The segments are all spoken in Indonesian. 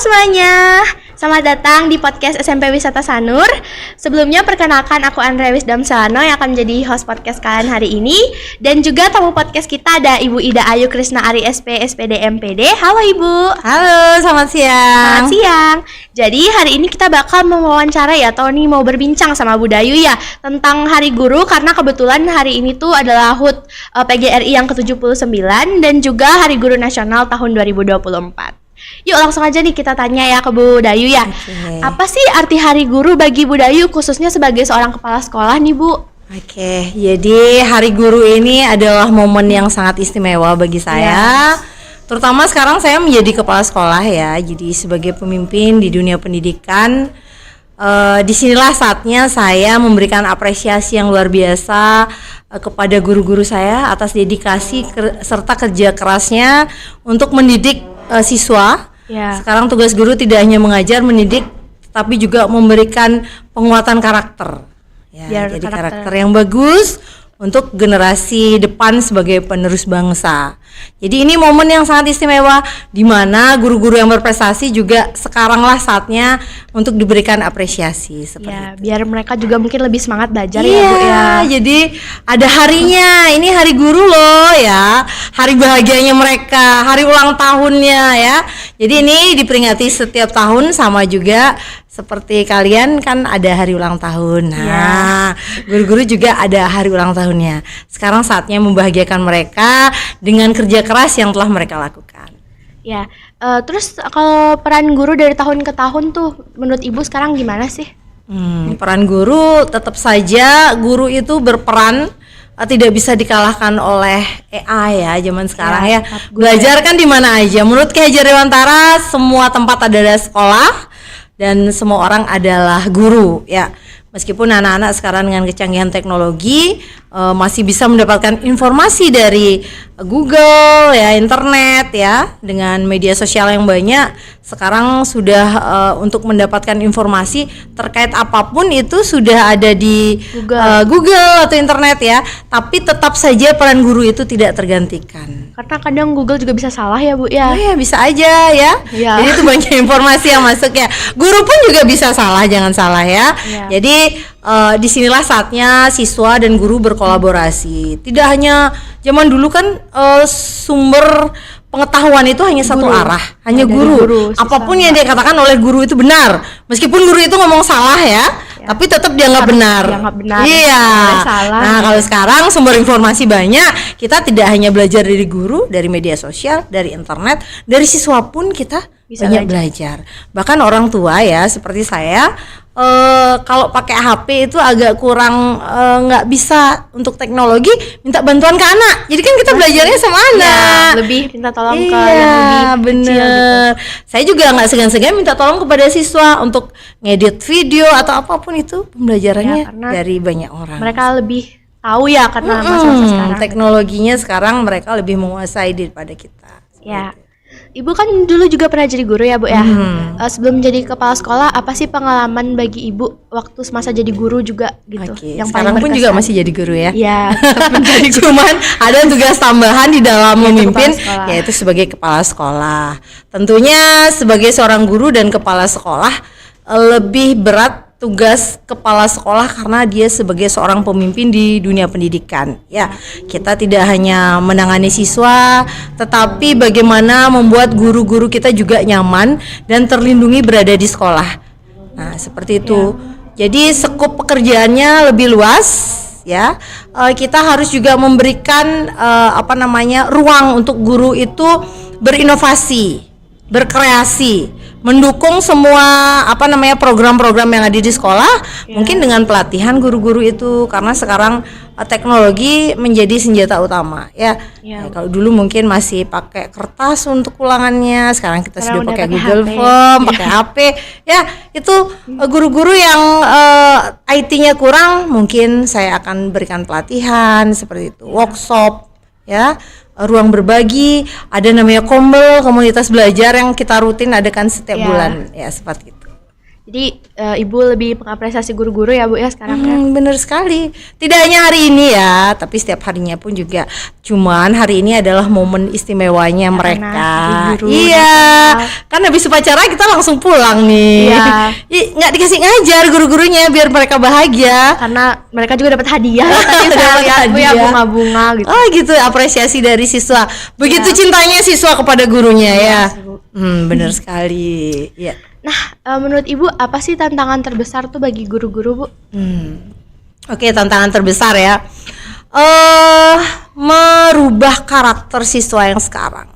semuanya, selamat datang di podcast SMP Wisata Sanur. Sebelumnya perkenalkan aku Andrea Wisdamsano yang akan menjadi host podcast kalian hari ini. Dan juga tamu podcast kita ada Ibu Ida Ayu Krisna Ari SP SPD MPD. Halo Ibu. Halo, selamat siang. Selamat siang. Jadi hari ini kita bakal mewawancarai atau nih mau berbincang sama Bu Dayu ya tentang Hari Guru, karena kebetulan hari ini tuh adalah HUT PGRI yang ke-79 dan juga Hari Guru Nasional tahun 2024. Yuk langsung aja nih kita tanya ya ke Bu Dayu ya. Apa sih arti Hari Guru bagi Bu Dayu khususnya sebagai seorang kepala sekolah nih Bu? Jadi Hari Guru ini adalah momen yang sangat istimewa bagi saya. Terutama sekarang saya menjadi kepala sekolah ya. Jadi sebagai pemimpin di dunia pendidikan, disinilah saatnya saya memberikan apresiasi yang luar biasa kepada guru-guru saya atas dedikasi serta kerja kerasnya untuk mendidik siswa. Sekarang tugas guru tidak hanya mengajar, mendidik, tapi juga memberikan penguatan karakter. Jadi karakter yang bagus untuk generasi depan sebagai penerus bangsa. Jadi ini momen yang sangat istimewa di mana guru-guru yang berprestasi juga sekaranglah saatnya untuk diberikan apresiasi seperti itu. Biar mereka juga mungkin lebih semangat belajar ya Bu ya. Jadi ada harinya, ini Hari Guru loh ya. Hari bahagianya mereka, hari ulang tahunnya ya. Jadi ini diperingati setiap tahun sama juga seperti kalian kan ada hari ulang tahun. Nah, guru-guru juga ada hari ulang tahunnya. Sekarang saatnya membahagiakan mereka dengan kerja keras yang telah mereka lakukan. Terus kalau peran guru dari tahun ke tahun tuh menurut Ibu sekarang gimana sih? Peran guru tetap saja guru itu berperan, tidak bisa dikalahkan oleh AI ya zaman sekarang ya. Belajar kan di mana aja. Menurut Ki Hajar Dewantara semua tempat adalah sekolah dan semua orang adalah guru ya. Meskipun anak-anak sekarang dengan kecanggihan teknologi masih bisa mendapatkan informasi dari Google ya, internet ya, dengan media sosial yang banyak. Sekarang sudah untuk mendapatkan informasi terkait apapun itu sudah ada di Google atau internet ya. Tapi tetap saja peran guru itu tidak tergantikan. Karena kadang Google juga bisa salah ya Bu ya. Iya bisa aja ya. Jadi itu banyak informasi yang masuk ya. Guru pun juga bisa salah, jangan salah ya. Jadi disinilah saatnya siswa dan guru berkolaborasi. Tidak hanya zaman dulu kan sumber pengetahuan itu hanya satu arah, hanya guru. Apapun yang dia katakan oleh guru itu benar. Meskipun guru itu ngomong salah ya, tapi tetap dianggap benar. Iya. Nah, kalau sekarang sumber informasi banyak, kita tidak hanya belajar dari guru, dari media sosial, dari internet, dari siswa pun kita bisa banyak belajar. Bahkan orang tua ya, seperti saya, kalau pakai HP itu agak kurang nggak bisa untuk teknologi, minta bantuan ke anak. Jadi kan kita belajarnya sama anak. Lebih minta tolong ke yang lebih kecil gitu. Saya juga nggak segan-segan minta tolong kepada siswa untuk ngedit video atau apapun itu, pembelajarannya dari banyak orang. Mereka lebih tahu ya karena masa-masa sekarang. Teknologinya sekarang mereka lebih menguasai daripada kita. Ibu kan dulu juga pernah jadi guru ya Bu ya. Sebelum jadi kepala sekolah, apa sih pengalaman bagi Ibu waktu semasa jadi guru juga gitu? Yang sekarang pun juga masih jadi guru ya. Iya. Cuman ada tugas tambahan di dalam memimpin, yaitu sebagai kepala sekolah. Tentunya sebagai seorang guru dan kepala sekolah lebih berat tugas kepala sekolah karena dia sebagai seorang pemimpin di dunia pendidikan ya. Kita tidak hanya menangani siswa, tetapi bagaimana membuat guru-guru kita juga nyaman dan terlindungi berada di sekolah. Nah, seperti itu. Jadi skup pekerjaannya lebih luas ya. Kita harus juga memberikan ruang untuk guru itu berinovasi, berkreasi, mendukung semua program-program yang ada di sekolah, mungkin dengan pelatihan guru-guru itu, karena sekarang teknologi menjadi senjata utama ya. Kalau dulu mungkin masih pakai kertas untuk ulangannya, sekarang kita sudah pakai Google Form, pakai HP ya. Itu guru-guru yang IT-nya kurang, mungkin saya akan berikan pelatihan seperti itu, workshop ya. Ruang berbagi, ada namanya komunitas belajar yang kita rutin adakan setiap bulan ya, seperti itu. Jadi Ibu lebih mengapresiasi guru-guru ya Bu ya sekarang ya. Bener sekali. Tidak hanya hari ini ya, tapi setiap harinya pun juga. Cuman hari ini adalah momen istimewanya Ya, mereka. karena guru Iya, kan habis upacara kita langsung pulang nih. Iya. Nggak dikasih ngajar guru-gurunya biar mereka bahagia. Karena mereka juga dapat hadiah. Tadi saya Dapat lihat Bu ya hadiah. bunga-bunga gitu. Oh gitu, apresiasi dari siswa. Begitu cintanya siswa kepada gurunya ya. sih, Bu. Bener sekali. Ya. Nah, menurut Ibu apa sih tantangan terbesar tuh bagi guru-guru Bu? Oke, tantangan terbesar ya. Merubah karakter siswa yang sekarang.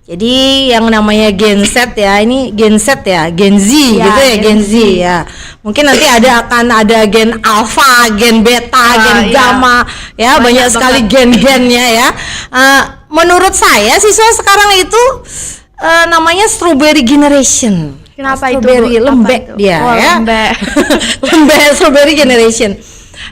Jadi yang namanya Gen Z ya, ini Gen Z ya, Gen Z Ya, gitu ya, Gen Gen Z ya. Mungkin nanti akan ada Gen Alpha, Gen Beta, Gen iya. Gamma ya, banyak sekali gen-gennya ya. Menurut saya siswa sekarang itu namanya Strawberry Generation. Kenapa itu, Strawberry Bu? lembek Apa itu? dia Oh, ya. lembek. Lembek Strawberry Generation.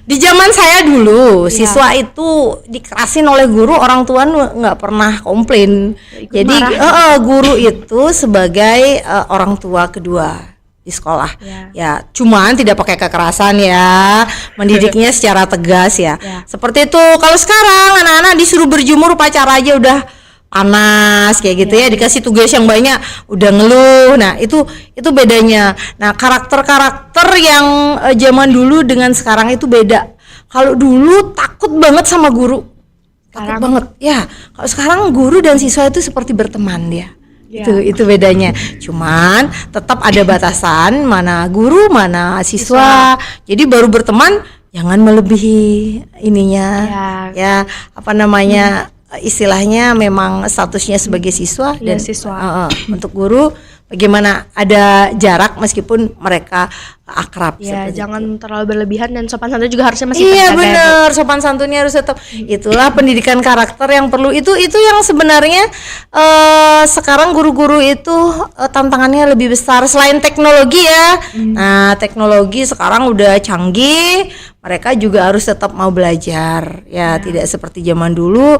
Di zaman saya dulu, siswa itu dikerasin oleh guru, orang tua nggak pernah komplain. Ikut Jadi marah. guru itu sebagai orang tua kedua di sekolah. Ya, cuman tidak pakai kekerasan ya, mendidiknya secara tegas ya. Seperti itu. Kalau sekarang anak-anak disuruh berjemur upacara aja udah panas kayak gitu ya, dikasih tugas yang banyak udah ngeluh. Nah itu bedanya. Nah karakter yang zaman dulu dengan sekarang itu beda. Kalau dulu takut banget sama guru, takut banget ya. Kalau sekarang guru dan siswa itu seperti berteman dia. Itu bedanya. Cuman tetap ada batasan, mana guru mana siswa. Jadi baru berteman jangan melebihi ininya ya apa namanya, istilahnya memang statusnya sebagai siswa dan siswa. untuk guru bagaimana ada jarak meskipun mereka akrab. Ya, jangan terlalu berlebihan dan sopan santun juga harusnya masih Iya terjaga, benar, sopan santunnya harus tetap. Itulah pendidikan karakter yang perlu. Itu yang sebenarnya sekarang guru-guru itu tantangannya lebih besar selain teknologi ya. Nah, teknologi sekarang udah canggih, mereka juga harus tetap mau belajar. Ya, tidak seperti zaman dulu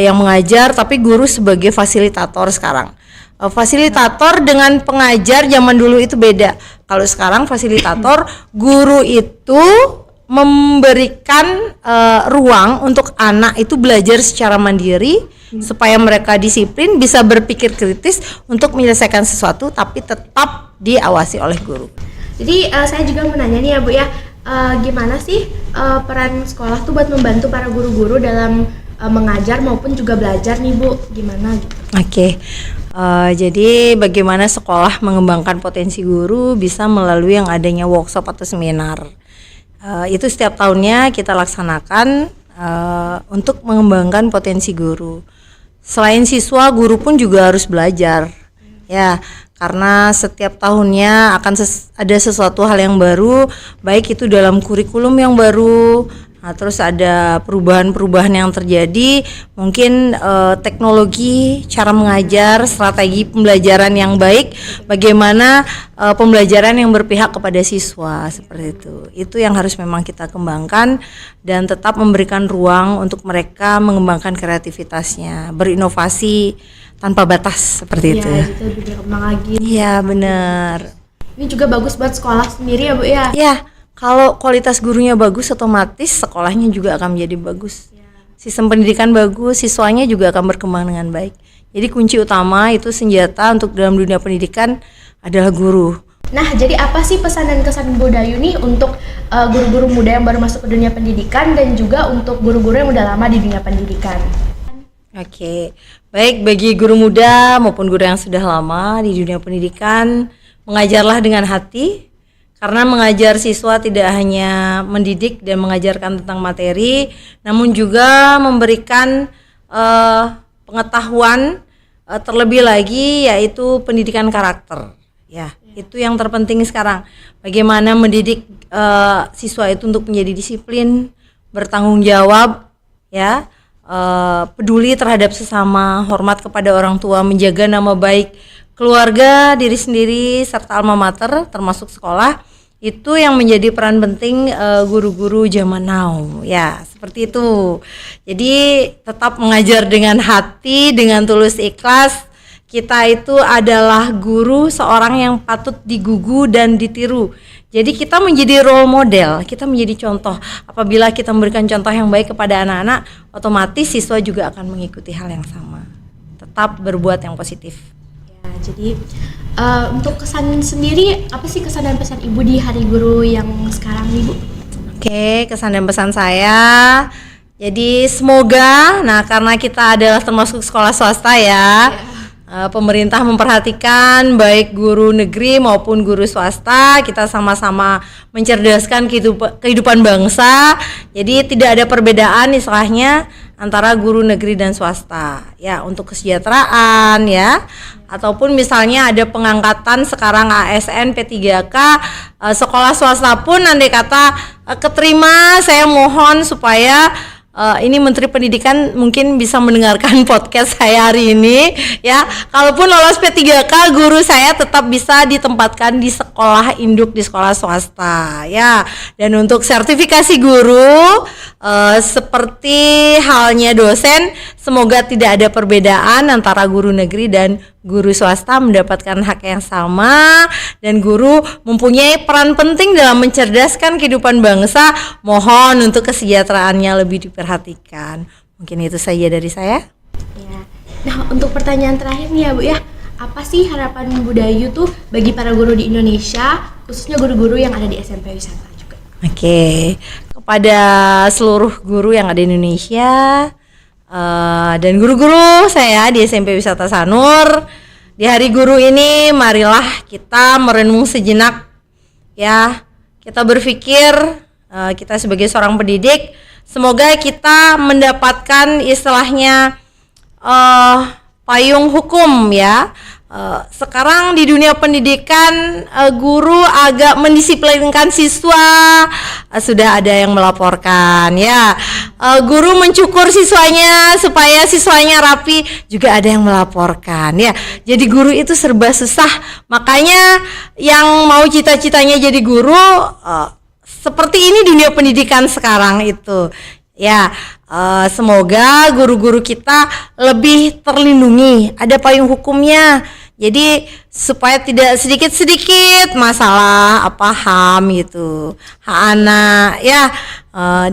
yang mengajar tapi guru sebagai fasilitator sekarang. Fasilitator dengan pengajar zaman dulu itu beda. Kalau sekarang fasilitator, guru itu memberikan ruang untuk anak itu belajar secara mandiri supaya mereka disiplin, bisa berpikir kritis untuk menyelesaikan sesuatu tapi tetap diawasi oleh guru. Jadi saya juga mau nanya nih ya Bu ya, gimana sih peran sekolah tuh buat membantu para guru-guru dalam mengajar maupun juga belajar nih Bu, gimana gitu? Oke. Jadi bagaimana sekolah mengembangkan potensi guru bisa melalui yang adanya workshop atau seminar. Itu setiap tahunnya kita laksanakan untuk mengembangkan potensi guru. Selain siswa, guru pun juga harus belajar. Ya, karena setiap tahunnya akan ada sesuatu hal yang baru, baik itu dalam kurikulum yang baru. Nah, terus ada perubahan-perubahan yang terjadi, mungkin teknologi, cara mengajar, strategi pembelajaran yang baik, bagaimana pembelajaran yang berpihak kepada siswa, seperti itu. Itu yang harus memang kita kembangkan dan tetap memberikan ruang untuk mereka mengembangkan kreativitasnya, berinovasi tanpa batas, seperti itu. Iya, itu lebih berkembang lagi. Iya, benar. Ini juga bagus buat sekolah sendiri ya Bu ya? Ya. Kalau kualitas gurunya bagus, otomatis sekolahnya juga akan menjadi bagus. Sistem pendidikan bagus, siswanya juga akan berkembang dengan baik. Jadi kunci utama itu senjata untuk dalam dunia pendidikan adalah guru. Nah, jadi apa sih pesan dan kesan Bu Dayu nih untuk guru-guru muda yang baru masuk ke dunia pendidikan dan juga untuk guru-guru yang udah lama di dunia pendidikan? Oke, baik bagi guru muda maupun guru yang sudah lama di dunia pendidikan, mengajarlah dengan hati. Karena mengajar siswa tidak hanya mendidik dan mengajarkan tentang materi, namun juga memberikan pengetahuan terlebih lagi, yaitu pendidikan karakter. Ya, itu yang terpenting sekarang. Bagaimana mendidik siswa itu untuk menjadi disiplin, bertanggung jawab, ya, peduli terhadap sesama, hormat kepada orang tua, menjaga nama baik keluarga, diri sendiri, serta alma mater termasuk sekolah. Itu yang menjadi peran penting guru-guru zaman now, ya seperti itu. Jadi tetap mengajar dengan hati, dengan tulus ikhlas. kita itu adalah guru seorang yang patut digugu dan ditiru. Jadi kita menjadi role model, kita menjadi contoh. Apabila kita memberikan contoh yang baik kepada anak-anak, otomatis siswa juga akan mengikuti hal yang sama. Tetap berbuat yang positif. Ya, jadi untuk kesan sendiri, apa sih kesan dan pesan Ibu di Hari Guru yang sekarang nih, Bu? Oke, kesan dan pesan saya. Jadi semoga, nah karena kita adalah termasuk sekolah swasta ya, pemerintah memperhatikan baik guru negeri maupun guru swasta, kita sama-sama mencerdaskan kehidupan bangsa. Jadi tidak ada perbedaan istilahnya antara guru negeri dan swasta ya, untuk kesejahteraan ya, ataupun misalnya ada pengangkatan sekarang ASN P3K, sekolah swasta pun andai kata keterima, saya mohon supaya ini Menteri Pendidikan mungkin bisa mendengarkan podcast saya hari ini ya. Kalaupun lolos P3K, guru saya tetap bisa ditempatkan di sekolah induk, di sekolah swasta ya. Dan untuk sertifikasi guru seperti halnya dosen, semoga tidak ada perbedaan antara guru negeri dan guru swasta, mendapatkan hak yang sama, dan guru mempunyai peran penting dalam mencerdaskan kehidupan bangsa. Mohon untuk kesejahteraannya lebih diperhatikan. Mungkin itu saja dari saya. Ya. Nah, untuk pertanyaan terakhir nih ya, Bu ya. Apa sih harapan Bu Dayu tuh bagi para guru di Indonesia, khususnya guru-guru yang ada di SMP Wisata juga? Oke, kepada seluruh guru yang ada di Indonesia, dan guru-guru saya di SMP Wisata Sanur, di Hari Guru ini marilah kita merenung sejenak ya. Kita berpikir, kita sebagai seorang pendidik, semoga kita mendapatkan istilahnya payung hukum ya. Sekarang di dunia pendidikan, guru agak mendisiplinkan siswa, sudah ada yang melaporkan ya. Guru mencukur siswanya supaya siswanya rapi, juga ada yang melaporkan ya. Jadi guru itu serba susah. Makanya yang mau cita-citanya jadi guru, seperti ini dunia pendidikan sekarang itu ya. Semoga guru-guru kita lebih terlindungi, ada payung hukumnya. Jadi supaya tidak sedikit-sedikit masalah HAM gitu, hak anak ya,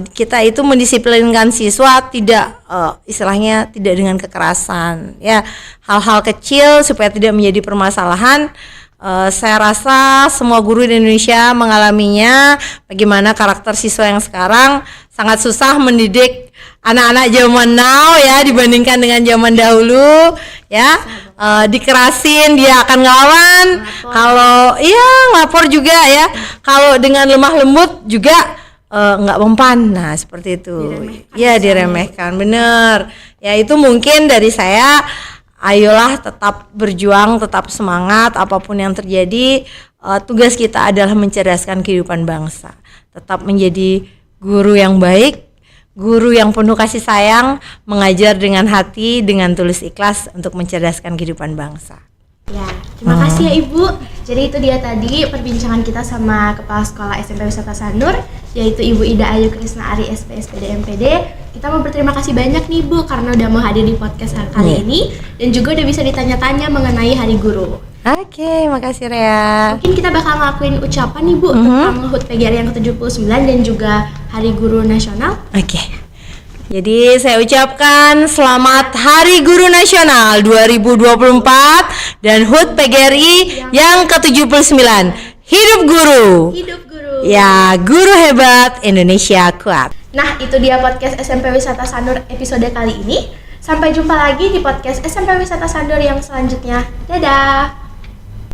kita itu mendisiplinkan siswa, tidak istilahnya tidak dengan kekerasan ya. Hal-hal kecil supaya tidak menjadi permasalahan. Saya rasa semua guru di Indonesia mengalaminya, bagaimana karakter siswa yang sekarang sangat susah mendidik anak-anak zaman now ya, dibandingkan dengan zaman dahulu ya. Dikerasin dia akan ngelawan, kalau iya ngelapor juga ya, kalau dengan lemah lembut juga nggak mempan. Nah seperti itu ya, diremehkan bener ya. Itu mungkin dari saya. Ayolah tetap berjuang, tetap semangat apapun yang terjadi. Tugas kita adalah mencerdaskan kehidupan bangsa. Tetap menjadi guru yang baik, guru yang penuh kasih sayang, mengajar dengan hati, dengan tulus ikhlas untuk mencerdaskan kehidupan bangsa. Ya, terima kasih ya Ibu. Jadi itu dia tadi perbincangan kita sama Kepala Sekolah SMP Wisata Sanur, yaitu Ibu Ida Ayu Krisna Ari SPSPD MPD. Kita mau berterima kasih banyak nih Bu, karena udah mau hadir di podcast kali ini, dan juga udah bisa ditanya-tanya mengenai Hari Guru. Oke, makasih Rea. Mungkin kita bakal ngelakuin ucapan nih Bu tentang HUT PGRI yang ke-79 dan juga Hari Guru Nasional. Oke. Jadi saya ucapkan selamat Hari Guru Nasional 2024 dan HUT PGRI yang ke-79. Hidup guru. Hidup guru. Ya, guru hebat, Indonesia kuat. Nah, itu dia podcast SMP Wisata Sanur episode kali ini. Sampai jumpa lagi di podcast SMP Wisata Sanur yang selanjutnya. Dadah.